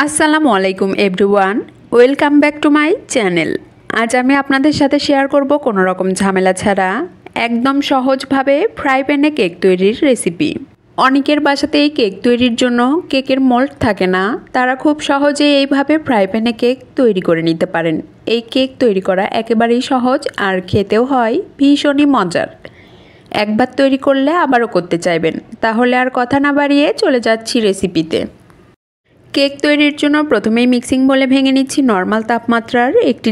আসসালামু আলাইকুম everyone, welcome back to my channel. আজ আমি আপনাদের সাথে শেয়ার করব কোনো রকম ঝামেলা ছাড়া একদম সহজভাবে ফ্রাই প্যানে কেক তৈরির রেসিপি। অনেকের বাসাতেই কেক তৈরির জন্য কেকের মোল্ড থাকে না, তারা খুব সহজেই এইভাবে ফ্রাই প্যানে কেক তৈরি করে নিতে পারেন। এই কেক তৈরি করা একেবারেই সহজ আর খেতেও হয় ভীষণই মজার। একবার তৈরি করলে আবারও করতে চাইবেন। তাহলে আর কথা না বাড়িয়ে চলে যাচ্ছি রেসিপিতে। কেক তৈরির জন্য প্রথমেই মিক্সিং বলে ভেঙে নিচ্ছি নর্মাল তাপমাত্রার একটি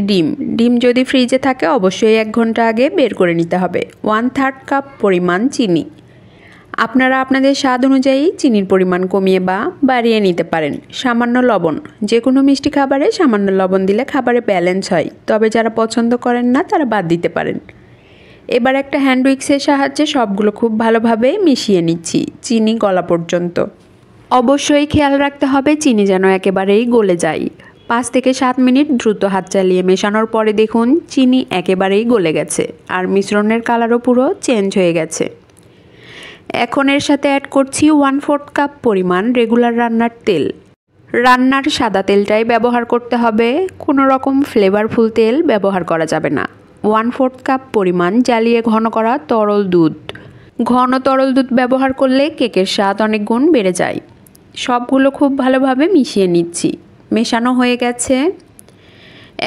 ডিম যদি ফ্রিজে থাকে অবশ্যই 1 ঘন্টা আগে বের করে নিতে হবে। 1/3 কাপ পরিমাণ চিনি। আপনারা আপনাদের স্বাদ অনুযায়ী চিনির পরিমাণ কমিয়ে বা বাড়িয়ে নিতে পারেন। সামান্য লবণ, যে কোনো মিষ্টি খাবারে সামান্য লবণ দিলে খাবারে ব্যালেন্স হয়, তবে যারা পছন্দ করেন না তারা বাদ দিতে পারেন। এবার একটা হ্যান্ড উইক্সের সাহায্যে সবগুলো খুব ভালোভাবে মিশিয়ে নিচ্ছি চিনি গলা পর্যন্ত। অবশ্যই খেয়াল রাখতে হবে চিনি যেন একেবারেই গলে যায়। 5 থেকে 7 মিনিট দ্রুত হাত চালিয়ে মেশানোর পরে দেখুন চিনি একেবারেই গলে গেছে আর মিশ্রণের কালারও পুরো চেঞ্জ হয়ে গেছে। এখন এর সাথে অ্যাড করছি 1/4 কাপ পরিমাণ রেগুলার রান্নার তেল। রান্নার সাদা তেলটাই ব্যবহার করতে হবে, কোনো রকম ফ্লেভারফুল তেল ব্যবহার করা যাবে না। 1/4 কাপ পরিমাণ জ্বালিয়ে ঘন করা তরল দুধ। ঘন তরল দুধ ব্যবহার করলে কেকের স্বাদ অনেক গুণ বেড়ে যায়। সবগুলো খুব ভালোভাবে মিশিয়ে নিচ্ছি। মেশানো হয়ে গেছে।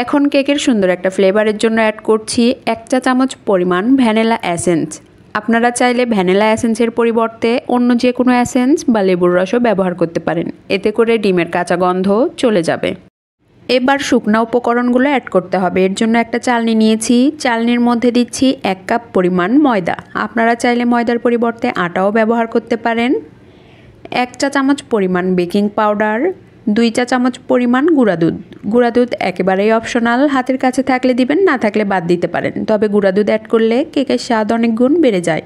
এখন কেকের সুন্দর একটা ফ্লেভারের জন্য অ্যাড করছি 1 চা চামচ পরিমাণ ভ্যানিলা এসেন্স। আপনারা চাইলে ভ্যানিলা এসেন্সের পরিবর্তে অন্য যে কোনো এসেন্স বা লেবুর রসও ব্যবহার করতে পারেন, এতে করে ডিমের কাঁচা গন্ধ চলে যাবে। এবার শুকনা উপকরণগুলো অ্যাড করতে হবে। এর জন্য একটা চালনি নিয়েছি, চালনির মধ্যে দিচ্ছি 1 কাপ পরিমাণ ময়দা। আপনারা চাইলে ময়দার পরিবর্তে আটাও ব্যবহার করতে পারেন। 1 চা চামচ পরিমাণ বেকিং পাউডার, 2 চা চামচ পরিমাণ গুঁড়া দুধ একেবারেই অপশনাল, হাতের কাছে থাকলে দিবেন, না থাকলে বাদ দিতে পারেন, তবে গুঁড়া দুধ অ্যাড করলে কেকের স্বাদ অনেক গুণ বেড়ে যায়।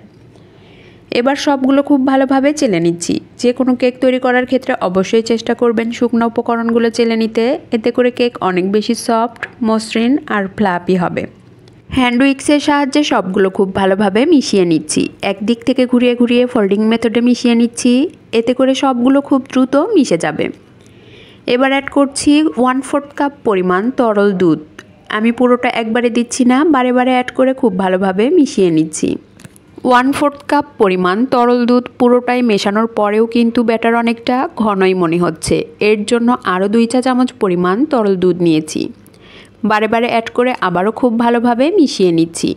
এবার সবগুলো খুব ভালোভাবে চেলে নিচ্ছি। যে কোনো কেক তৈরি করার ক্ষেত্রে অবশ্যই চেষ্টা করবেন শুকনো উপকরণগুলো চেলে নিতে, এতে করে কেক অনেক বেশি সফট, মসৃণ আর ফ্লাফি হবে। হ্যান্ড উইক্সের সাহায্যে সবগুলো খুব ভালোভাবে মিশিয়ে নিচ্ছি। একদিক থেকে ঘুরিয়ে ঘুরিয়ে ফোল্ডিং মেথডে মিশিয়ে নিচ্ছি, এতে করে সবগুলো খুব দ্রুত মিশে যাবে। এবার অ্যাড করছি 1/4 কাপ পরিমাণ তরল দুধ। আমি পুরোটা একবারে দিচ্ছি না, বারে বারে অ্যাড করে খুব ভালোভাবে মিশিয়ে নিচ্ছি। 1/4 কাপ পরিমাণ তরল দুধ পুরোটাই মেশানোর পরেও কিন্তু ব্যাটার অনেকটা ঘনই মনে হচ্ছে। এর জন্য আরও 2 চা চামচ পরিমাণ তরল দুধ নিয়েছি। বারে বারে অ্যাড করে আবারও খুব ভালোভাবে মিশিয়ে নিচ্ছি।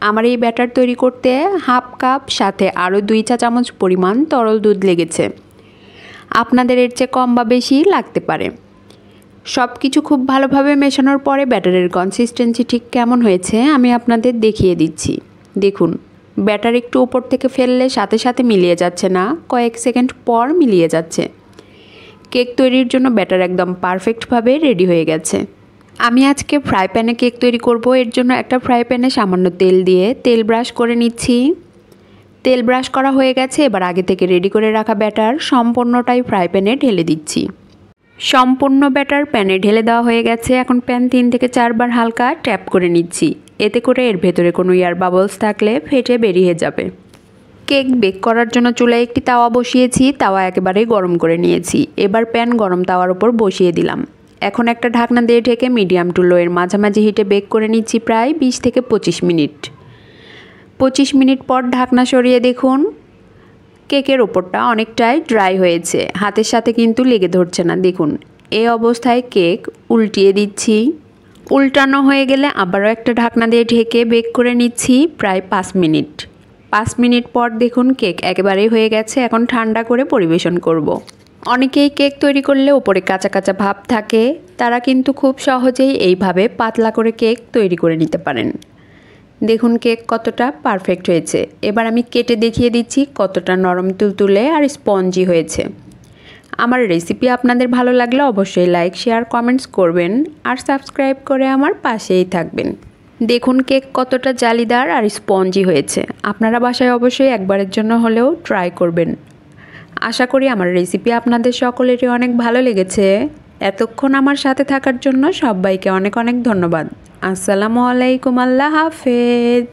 আমার এই ব্যাটার তৈরি করতে 1/2 কাপ সাথে আরও 2 চা চামচ পরিমাণ তরল দুধ লেগেছে। আপনাদের এর চেয়ে কম বা বেশি লাগতে পারে। সব কিছু খুব ভালোভাবে মেশানোর পরে ব্যাটারের কনসিস্টেন্সি ঠিক কেমন হয়েছে আমি আপনাদের দেখিয়ে দিচ্ছি। দেখুন, ব্যাটার একটু উপর থেকে ফেললে সাথে সাথে মিলিয়ে যাচ্ছে না, কয়েক সেকেন্ড পর মিলিয়ে যাচ্ছে। কেক তৈরির জন্য ব্যাটার একদম পারফেক্টভাবে রেডি হয়ে গেছে। আমি আজকে ফ্রাই প্যানে কেক তৈরি করব। এর জন্য একটা ফ্রাই প্যানে সামান্য তেল দিয়ে তেল ব্রাশ করে নিচ্ছি। তেল ব্রাশ করা হয়ে গেছে। এবার আগে থেকে রেডি করে রাখা ব্যাটার সম্পূর্ণটাই ফ্রাই প্যানে ঢেলে দিচ্ছি। সম্পূর্ণ ব্যাটার প্যানে ঢেলে দেওয়া হয়ে গেছে। এখন প্যান 3 থেকে 4 বার হালকা ট্যাপ করে নিচ্ছি, এতে করে এর ভেতরে কোনো এয়ার বাবলস থাকলে ফেটে বেরিয়ে যাবে। কেক বেক করার জন্য চুলায় একটি তাওয়া বসিয়েছি, তাওয়া একেবারে গরম করে নিয়েছি। এবার প্যান গরম তাওয়ার উপর বসিয়ে দিলাম। এখন একটা ঢাকনা দিয়ে ঢেকে মিডিয়াম টু লো এর মাঝামাঝি হিটে বেক করে নিচ্ছি প্রায় 20 থেকে 25 মিনিট। 25 মিনিট পর ঢাকনা সরিয়ে দেখুন কেকের ওপরটা অনেকটাই ড্রাই হয়েছে, হাতের সাথে কিন্তু লেগে ধরছে না। দেখুন, এই অবস্থায় কেক উল্টিয়ে দিচ্ছি। উল্টানো হয়ে গেলে আবারও একটা ঢাকনা দিয়ে ঢেকে বেক করে নিচ্ছি প্রায় 5 মিনিট। 5 মিনিট পর দেখুন কেক একেবারেই হয়ে গেছে। এখন ঠান্ডা করে পরিবেশন করব। অনেকেই কেক তৈরি করলে ওপরে কাঁচা কাঁচা ভাব থাকে, তারা কিন্তু খুব সহজেই এইভাবে পাতলা করে কেক তৈরি করে নিতে পারেন। দেখুন কেক কতটা পারফেক্ট হয়েছে। এবার আমি কেটে দেখিয়ে দিচ্ছি কতটা নরম তুলতুলে আর স্পঞ্জি হয়েছে। আমার রেসিপি আপনাদের ভালো লাগলে অবশ্যই লাইক, শেয়ার, কমেন্টস করবেন আর সাবস্ক্রাইব করে আমার পাশেই থাকবেন। দেখুন কেক কতটা জালিদার আর স্পঞ্জি হয়েছে। আপনারা বাসায় অবশ্যই একবারের জন্য হলেও ট্রাই করবেন। আশা করি আমার রেসিপি আপনাদের সকলেরই অনেক ভালো লেগেছে। এতক্ষণ আমার সাথে থাকার জন্য সবাইকে অনেক অনেক ধন্যবাদ। আসসালামু আলাইকুম, আল্লাহ হাফেজ।